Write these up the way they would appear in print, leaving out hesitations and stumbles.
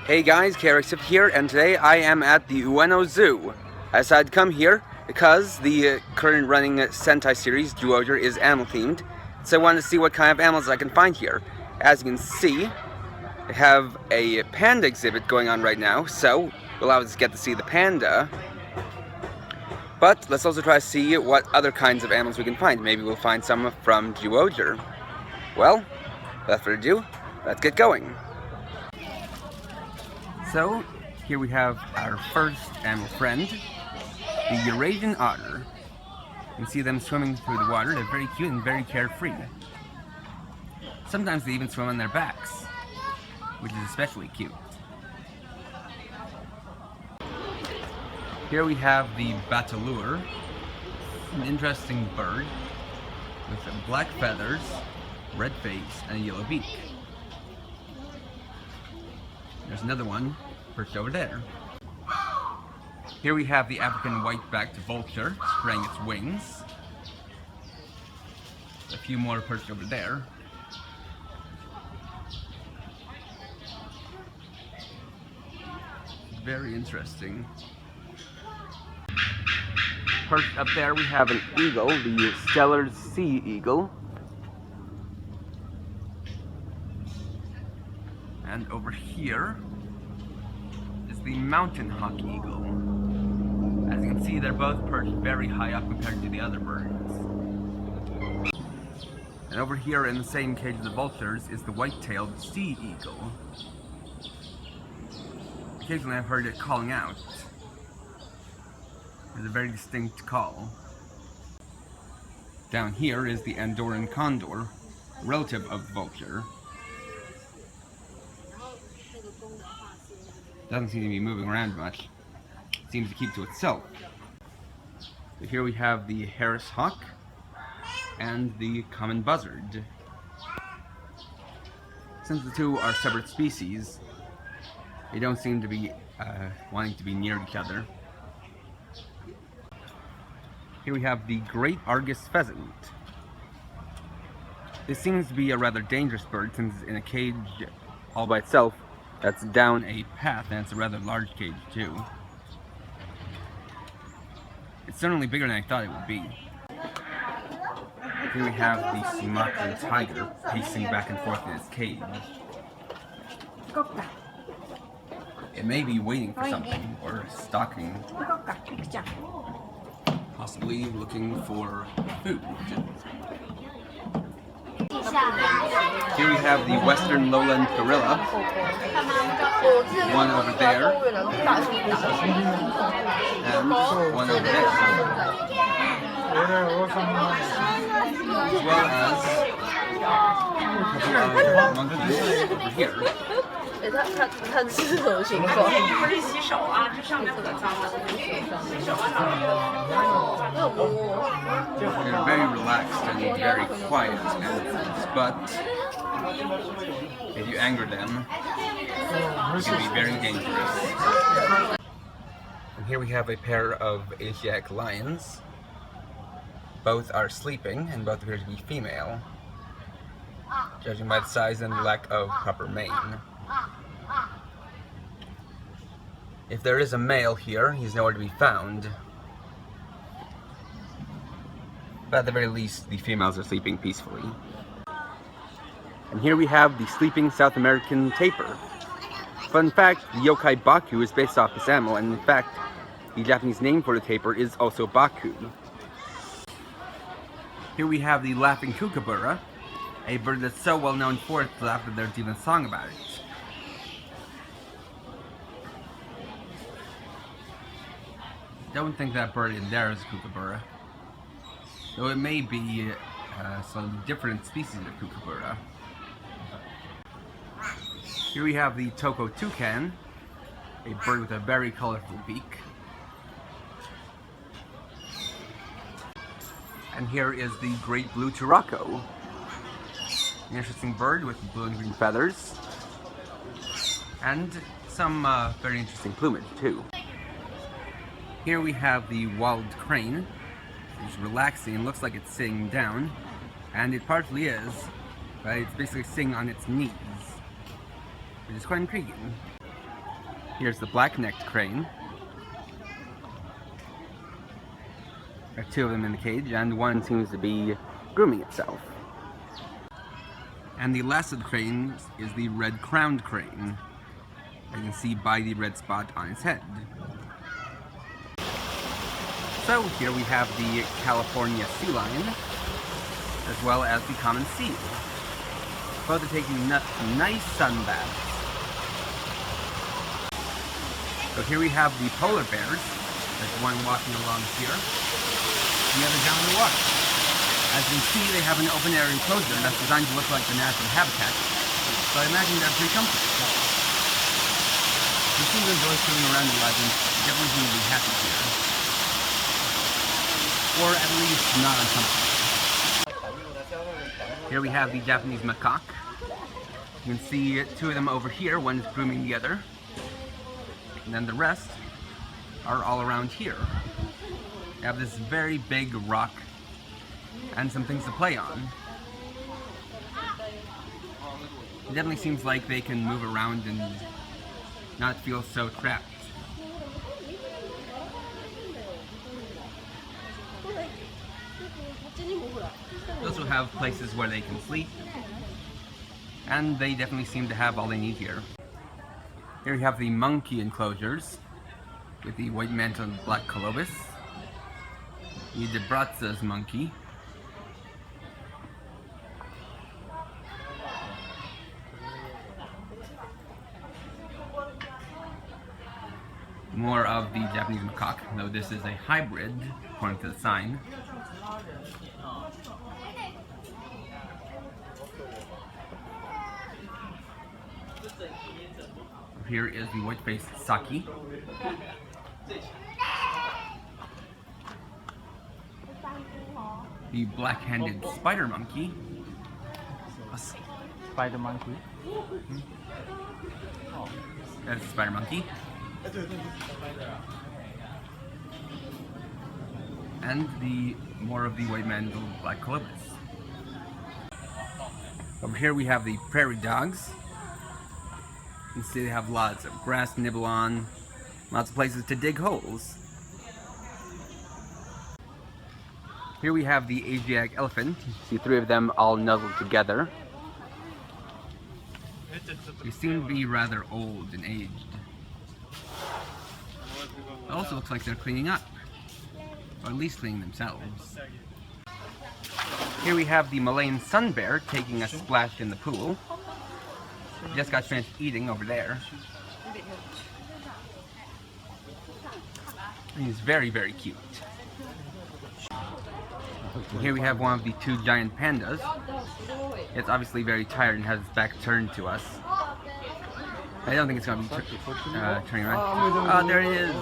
Hey guys, KRX here, and today I am at the Ueno Zoo. I decided to come here because the current running Sentai series, Duoger, is animal themed, so I wanted to see what kind of animals I can find here. As you can see, they have a panda exhibit going on right now, so we'll always get to see the panda. But let's also try to see what other kinds of animals we can find. Maybe we'll find some from Duoger. Well, without further ado, let's get going. So, here we have our first animal friend, the Eurasian otter. You can see them swimming through the water. They're very cute and very carefree. Sometimes they even swim on their backs, which is especially cute. Here we have the bataleur, an interesting bird with black feathers, red face, and a yellow beak. There's another one perched over there. Here we have the African white-backed vulture spraying its wings. A few more perched over there. Very interesting. Perched up there we have an eagle, the stellar sea eagle. And over here is the mountain hawk eagle. As you can see, they're both perched very high up compared to the other birds. And over here in the same cage as the vultures is the white-tailed sea eagle. Occasionally I've heard it calling out. It's a very distinct call. Down here is the Andorran condor, a relative of the vulture. Doesn't seem to be moving around much. It seems to keep to itself. So here we have the Harris hawk and the common buzzard. Since the two are separate species, they don't seem to be wanting to be near each other. Here we have the great Argus pheasant. This seems to be a rather dangerous bird since it's in a cage all by itself that's down a path, and it's a rather large cage too. It's certainly bigger than I thought it would be. Here we have the Sumatran tiger pacing back and forth in its cage. It may be waiting for something, or stalking. Possibly looking for food. Here we have the western lowland gorilla. One over there. And one over there. As well as a couple of monkeys over here. They're very relaxed and very quiet animals, but if you anger them, it can be very dangerous. And here we have a pair of Asiatic lions. Both are sleeping and both appear to be female, judging by the size and lack of proper mane. If there is a male here, he's nowhere to be found. But at the very least, the females are sleeping peacefully. And here we have the sleeping South American tapir. Fun fact, the yokai Baku is based off this animal, and in fact, the Japanese name for the tapir is also Baku. Here we have the laughing kookaburra, a bird that's so well known for its laughter that there's even a song about it. Don't think that bird in there is a kookaburra, though it may be a slightly different species of kookaburra. Here we have the toko toucan, a bird with a very colorful beak. And here is the great blue turaco, an interesting bird with blue and green feathers, and some very interesting plumage too. Here we have the wild crane. It's relaxing and looks like it's sitting down, and it partly is, but it's basically sitting on its knees, which is quite intriguing. Here's the black-necked crane. There are two of them in the cage, and one seems to be grooming itself. And the last of the cranes is the red-crowned crane. You can see by the red spot on its head. So here we have the California sea lion, as well as the common seal. Both are taking nice sun baths. So here we have the polar bears. There's one walking along here, and the other down in the water. As you can see, they have an open-air enclosure that's designed to look like the natural habitat, so I imagine they're pretty comfortable. You see them enjoy swimming around the lake, and definitely seem to be happy here. Or at least not uncomfortable. Here we have the Japanese macaque. You can see two of them over here, one's grooming the other. And then the rest are all around here. They have this very big rock and some things to play on. It definitely seems like they can move around and not feel so trapped. They also have places where they can sleep, and they definitely seem to have all they need here. Here we have the monkey enclosures with the white-mantled black colobus, the Debratza's monkey, more of the Japanese macaque, though this is a hybrid according to the sign. Here is the white-faced saki. The black-handed spider monkey. Spider monkey. That's the spider monkey. And more of the white-mantled black colobus. Over here we have the prairie dogs. You can see they have lots of grass to nibble on, lots of places to dig holes. Here we have the Asiatic elephant. You see three of them all nuzzled together. They seem to be rather old and aged. It also looks like they're cleaning up, or at least cleaning themselves. Here we have the Malayan sun bear taking a splash in the pool. He just got finished eating over there. He's very, very cute. And here we have one of the two giant pandas. It's obviously very tired and has its back turned to us. I don't think it's going to be turning around. Oh, there it is!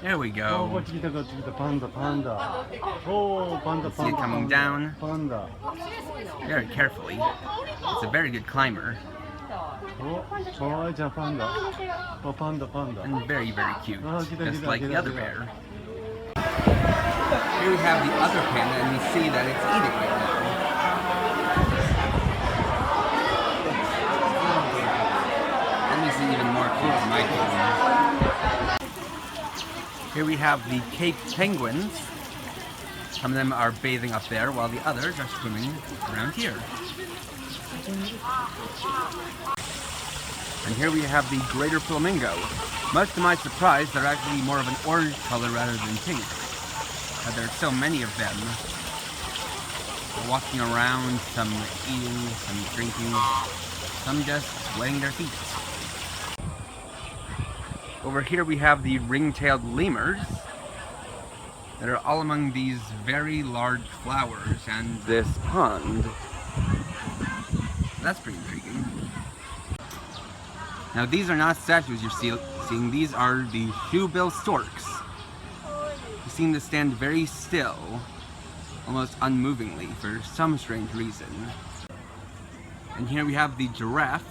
There we go. See it coming down very carefully. It's a very good climber. And very, very cute, just like the other bear. Here we have the other panda, and you see that it's eating right now. And this is even more cute in my opinion. Here we have the Cape penguins. Some of them are bathing up there, while the others are swimming around here. And here we have the greater flamingo. Much to my surprise, they're actually more of an orange color rather than pink. There are so many of them. They're walking around, some eating, some drinking, some just wetting their feet. Over here we have the ring-tailed lemurs that are all among these very large flowers and this pond. That's pretty intriguing. Now these are not statues you're seeing, these are the shoebill storks. They seem to stand very still, almost unmovingly for some strange reason. And here we have the giraffe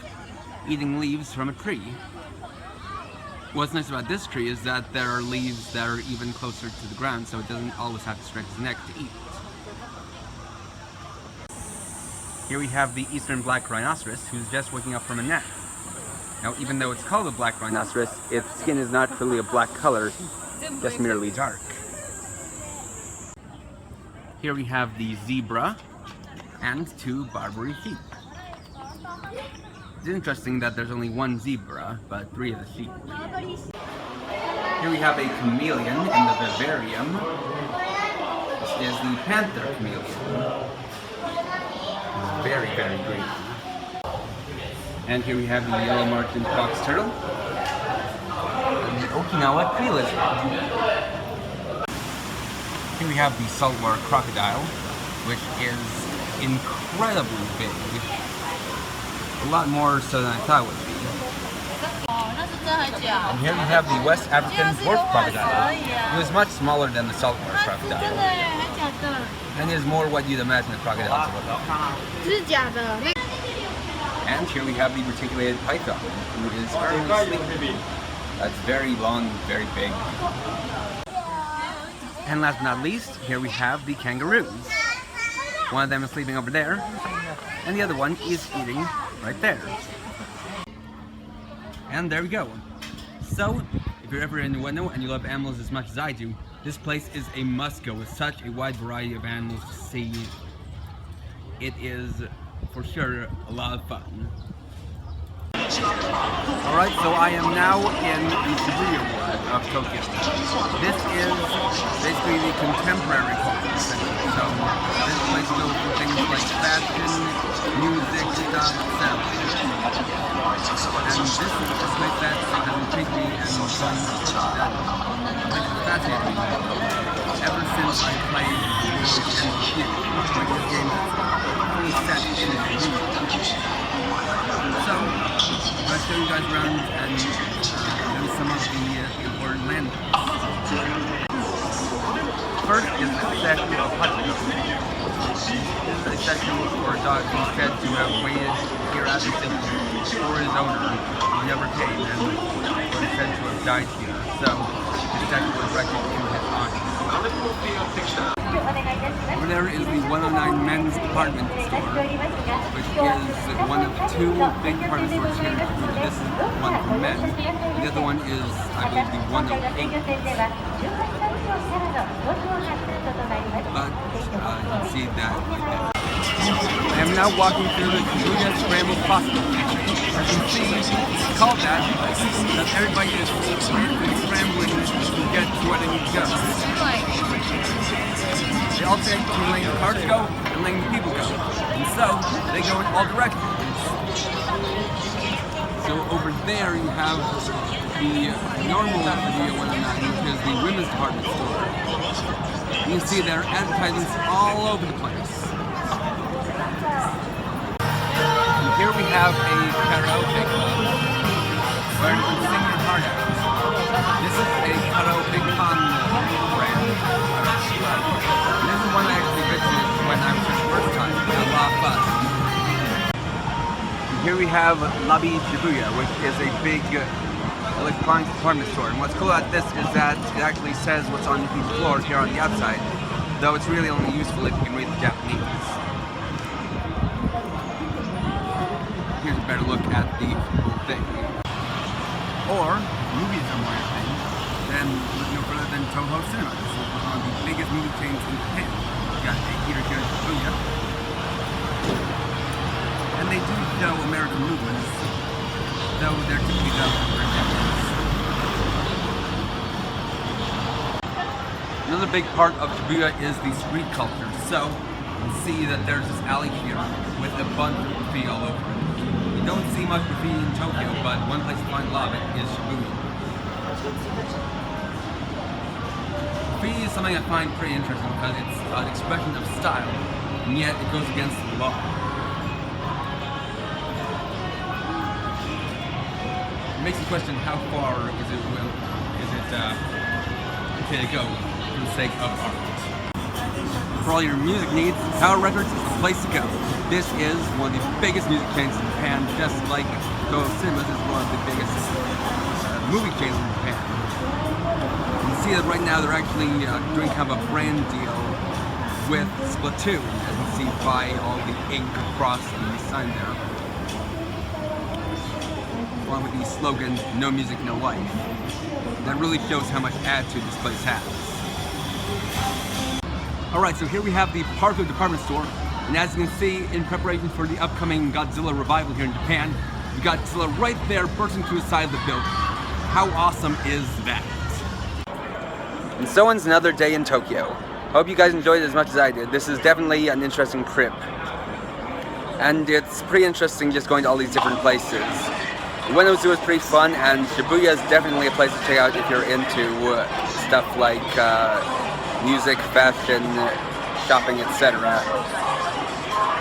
eating leaves from a tree. What's nice about this tree is that there are leaves that are even closer to the ground, so it doesn't always have to stretch its neck to eat. Here we have the eastern black rhinoceros, who's just waking up from a nap. Now, even though it's called a black rhinoceros, its skin is not really a black color, just merely dark. Here we have the zebra and 2 Barbary sheep. It's interesting that there's only 1 zebra, but 3 of the sheep. Here we have a chameleon in the vivarium. This is the panther chameleon. It's very, very green. And here we have the yellow margin fox turtle and the Okinawa tree lizard. Here we have the saltwater crocodile, which is incredibly big. A lot more so than I thought it would be. And here we have the West African dwarf crocodile. It is much smaller than the saltwater crocodile. And is more what you'd imagine a crocodile to look like. And here we have the reticulated python, who is currently sleeping. That's very long, very big. And last but not least, here we have the kangaroos. One of them is sleeping over there, and the other one is eating right there. And there we go. So, if you're ever in Ueno and you love animals as much as I do, this place is a must-go with such a wide variety of animals to see. It is, for sure, a lot of fun. Alright, so I am now in the Shibuya ward of Tokyo. This is basically the contemporary culture center. So this place goes for things like fashion, music, stuff, etc. And this is the place that has intrigued me and fun that fascinated me ever since I played Ueno Zoo, which is a game that's fully set in Shibuya. So, I'll show you guys around and show some of the important landmarks. First is the statue of Hachiko. This is a statue for a dog who's said to have waited here at the city for his owner who never came and was said to have died here. So, the statue was erected in his honor. Over there is the 109 men's department store, which is one of 2 big department stores here. This is one for men. The other one is, I believe, the 108. But you can see that right there. I am now walking through the Shibuya Scrambled Hospital. As you can see, it's called that because everybody is scrambling to get to where they need to go. They all take to letting the cars go and letting the people go. And so, they go in all directions. So over there you have the normal Shibuya 109, which is the women's department store. You can see there are advertisements all over the place. And here we have a karaoke club where you can sing your heart out. This is a karaoke con brand. This is one I actually visited when I was here the first time. It was a lot of fun. And here we have Lobby Shibuya, which is a big electronics department store. And what's cool about this is that it actually says what's on each floor here on the outside, though it's really only useful if you can read the Japanese. Here's a better look at the whole thing. Or, movies are more thing, then look no further than Toho Cinema. This is one of the biggest movie chains in Japan. You got a theater here in Shibuya. And they do show American movies, though they're typically done for Japanese. Another big part of Shibuya is the street culture. So, you can see that there's this alley here with a bunch of graffiti all over it. You don't see much graffiti in Tokyo, but one place to find a lot of it is Shibuya. Graffiti is something I find pretty interesting because it's an expression of style, and yet it goes against the law. It makes you question how far can it go for the sake of art. For all your music needs, Tower Records is the place to go. This is one of the biggest music chains in Japan, just like Toho Cinemas is one of the biggest movie chains in Japan. You can see that right now they're actually doing kind of a brand deal with Splatoon, as you see by all the ink across the sign there. One with the slogan, "No music, no life." That really shows how much attitude this place has. Alright, so here we have the Parko department store, and as you can see, in preparation for the upcoming Godzilla revival here in Japan, you got Godzilla right there bursting to the side of the building. How awesome is that? And so ends another day in Tokyo. Hope you guys enjoyed it as much as I did. This is definitely an interesting trip. And it's pretty interesting just going to all these different places. Ueno Zoo is pretty fun, and Shibuya is definitely a place to check out if you're into stuff like music, fashion, shopping, etc.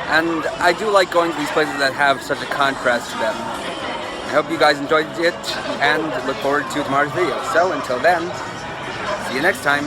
And I do like going to these places that have such a contrast to them. I hope you guys enjoyed it, and look forward to tomorrow's video. So until then, see you next time.